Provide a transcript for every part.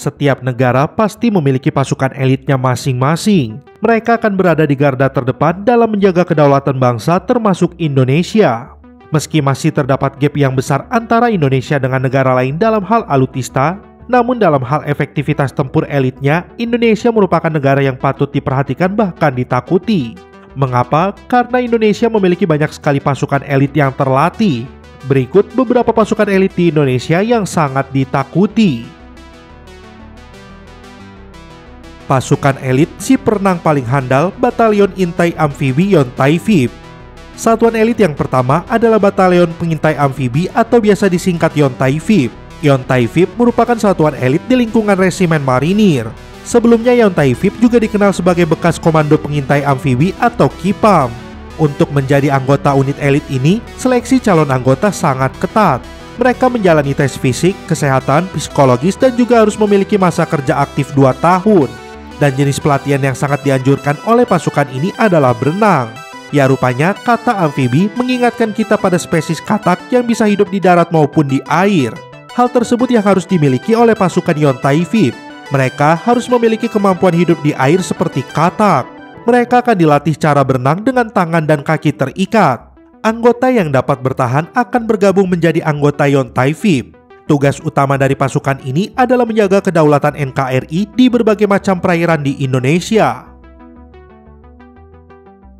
Setiap negara pasti memiliki pasukan elitnya masing-masing. Mereka akan berada di garda terdepan dalam menjaga kedaulatan bangsa termasuk Indonesia. Meski masih terdapat gap yang besar antara Indonesia dengan negara lain dalam hal alutsista, namun dalam hal efektivitas tempur elitnya, Indonesia merupakan negara yang patut diperhatikan bahkan ditakuti. Mengapa? Karena Indonesia memiliki banyak sekali pasukan elit yang terlatih. Berikut beberapa pasukan elit di Indonesia yang sangat ditakuti. Pasukan elit si perenang paling handal, Batalion Intai Amfibi Yontai VIP. Satuan elit yang pertama adalah Batalion Pengintai Amfibi atau biasa disingkat Yontai VIP. Yontai VIP merupakan satuan elit di lingkungan Resimen Marinir. Sebelumnya Yontai VIP juga dikenal sebagai bekas Komando Pengintai Amfibi atau KIPAM. Untuk menjadi anggota unit elit ini, seleksi calon anggota sangat ketat. Mereka menjalani tes fisik, kesehatan, psikologis, dan juga harus memiliki masa kerja aktif 2 tahun. Dan jenis pelatihan yang sangat dianjurkan oleh pasukan ini adalah berenang. Ya rupanya kata amfibi mengingatkan kita pada spesies katak yang bisa hidup di darat maupun di air. Hal tersebut yang harus dimiliki oleh pasukan Yontai VIP. Mereka harus memiliki kemampuan hidup di air seperti katak. Mereka akan dilatih cara berenang dengan tangan dan kaki terikat. Anggota yang dapat bertahan akan bergabung menjadi anggota Yontai VIP. Tugas utama dari pasukan ini adalah menjaga kedaulatan NKRI di berbagai macam perairan di Indonesia.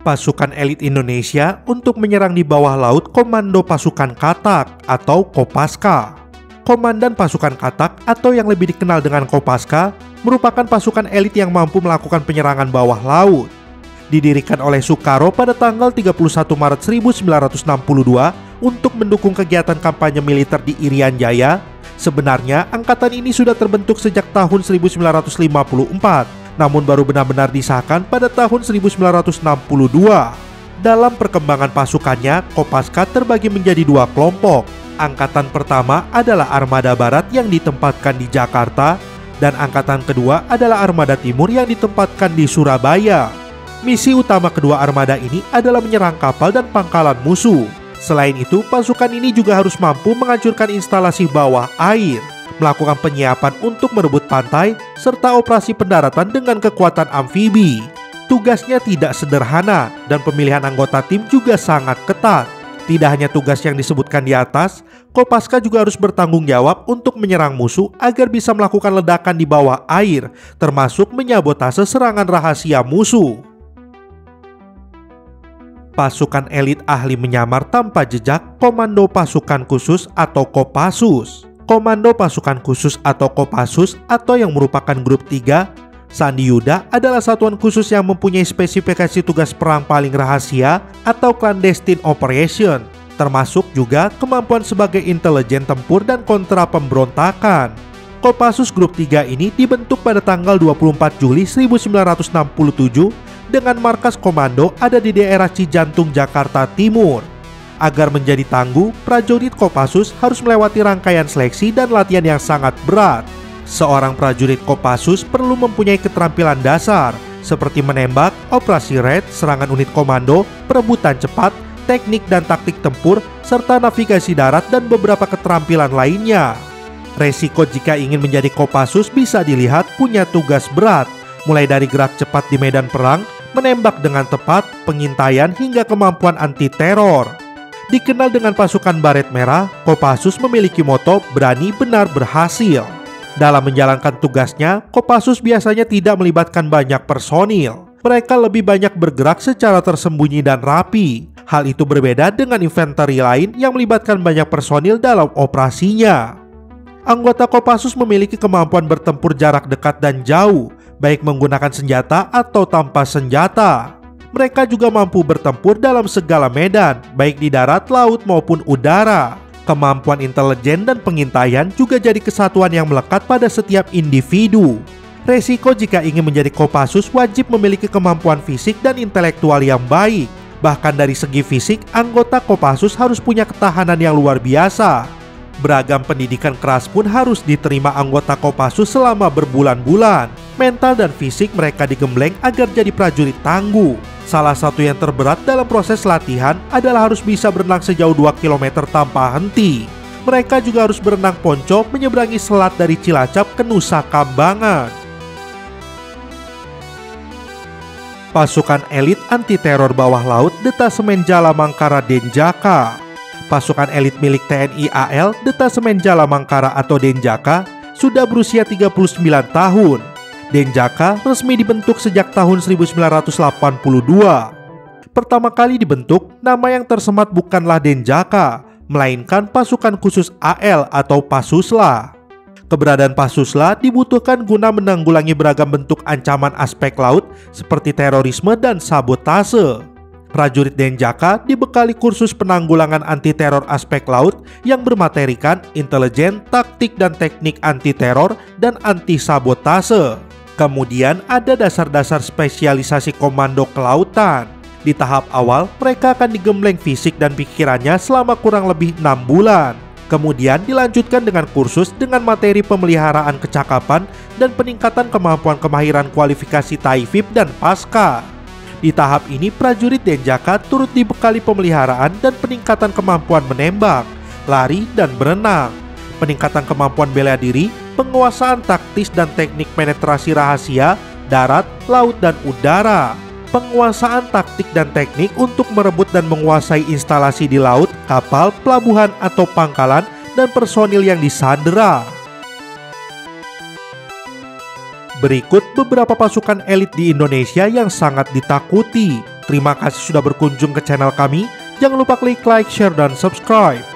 Pasukan elit Indonesia untuk menyerang di bawah laut Komando Pasukan Katak atau Kopaska. Komandan Pasukan Katak atau yang lebih dikenal dengan Kopaska merupakan pasukan elit yang mampu melakukan penyerangan bawah laut. Didirikan oleh Soekarno pada tanggal 31 Maret 1962 untuk mendukung kegiatan kampanye militer di Irian Jaya. Sebenarnya angkatan ini sudah terbentuk sejak tahun 1954, namun baru benar-benar disahkan pada tahun 1962. Dalam perkembangan pasukannya, Kopaska terbagi menjadi 2 kelompok. Angkatan pertama adalah Armada Barat yang ditempatkan di Jakarta, dan angkatan kedua adalah Armada Timur yang ditempatkan di Surabaya. Misi utama kedua armada ini adalah menyerang kapal dan pangkalan musuh. Selain itu, pasukan ini juga harus mampu menghancurkan instalasi bawah air, melakukan penyiapan untuk merebut pantai, serta operasi pendaratan dengan kekuatan amfibi. Tugasnya tidak sederhana dan pemilihan anggota tim juga sangat ketat. Tidak hanya tugas yang disebutkan di atas, Kopaska juga harus bertanggung jawab untuk menyerang musuh agar bisa melakukan ledakan di bawah air, termasuk menyabotase serangan rahasia musuh. Pasukan elit ahli menyamar tanpa jejak, Komando Pasukan Khusus atau Kopassus. Komando Pasukan Khusus atau Kopassus atau yang merupakan grup 3, Sandi Yuda adalah satuan khusus yang mempunyai spesifikasi tugas perang paling rahasia atau clandestine operation, termasuk juga kemampuan sebagai intelijen tempur dan kontra pemberontakan. Kopassus grup 3 ini dibentuk pada tanggal 24 Juli 1967 dengan markas komando ada di daerah Cijantung, Jakarta Timur. Agar menjadi tangguh, prajurit Kopassus harus melewati rangkaian seleksi dan latihan yang sangat berat. Seorang prajurit Kopassus perlu mempunyai keterampilan dasar, seperti menembak, operasi raid, serangan unit komando, perebutan cepat, teknik dan taktik tempur, serta navigasi darat dan beberapa keterampilan lainnya. Resiko jika ingin menjadi Kopassus bisa dilihat punya tugas berat, mulai dari gerak cepat di medan perang, menembak dengan tepat, pengintaian hingga kemampuan anti-teror. Dikenal dengan pasukan baret merah, Kopassus memiliki moto berani benar berhasil. Dalam menjalankan tugasnya, Kopassus biasanya tidak melibatkan banyak personil. Mereka lebih banyak bergerak secara tersembunyi dan rapi. Hal itu berbeda dengan infanteri lain yang melibatkan banyak personil dalam operasinya. Anggota Kopassus memiliki kemampuan bertempur jarak dekat dan jauh, baik menggunakan senjata atau tanpa senjata. Mereka juga mampu bertempur dalam segala medan, baik di darat, laut maupun udara. Kemampuan intelijen dan pengintaian juga jadi kesatuan yang melekat pada setiap individu. Resiko jika ingin menjadi Kopassus wajib memiliki kemampuan fisik dan intelektual yang baik. Bahkan dari segi fisik, anggota Kopassus harus punya ketahanan yang luar biasa. Beragam pendidikan keras pun harus diterima anggota Kopassus selama berbulan-bulan. Mental dan fisik mereka digembleng agar jadi prajurit tangguh. Salah satu yang terberat dalam proses latihan adalah harus bisa berenang sejauh 2 km tanpa henti. mereka juga harus berenang ponco menyeberangi selat dari Cilacap ke Nusa Kambangan. Pasukan elit anti-teror bawah laut Detasemen Jala Mangkara Denjaka. Pasukan elit milik TNI AL Detasemen Jala Mangkara atau Denjaka sudah berusia 39 tahun. Denjaka resmi dibentuk sejak tahun 1982. Pertama kali dibentuk, nama yang tersemat bukanlah Denjaka, melainkan Pasukan Khusus AL atau Pasusla. Keberadaan Pasusla dibutuhkan guna menanggulangi beragam bentuk ancaman aspek laut seperti terorisme dan sabotase. Prajurit Denjaka dibekali kursus penanggulangan anti-teror aspek laut yang bermaterikan intelijen, taktik dan teknik anti-teror dan anti-sabotase. Kemudian ada dasar-dasar spesialisasi komando kelautan. Di tahap awal, mereka akan digembleng fisik dan pikirannya selama kurang lebih 6 bulan. Kemudian dilanjutkan dengan kursus dengan materi pemeliharaan kecakapan dan peningkatan kemampuan kemahiran kualifikasi Taifib dan Pasca. Di tahap ini, prajurit Denjaka turut dibekali pemeliharaan dan peningkatan kemampuan menembak, lari, dan berenang, peningkatan kemampuan bela diri, penguasaan taktis dan teknik penetrasi rahasia, darat, laut, dan udara, penguasaan taktik dan teknik untuk merebut dan menguasai instalasi di laut, kapal, pelabuhan, atau pangkalan, dan personil yang disandera. Berikut beberapa pasukan elit di Indonesia yang sangat ditakuti. Terima kasih sudah berkunjung ke channel kami. Jangan lupa klik like, share, dan subscribe.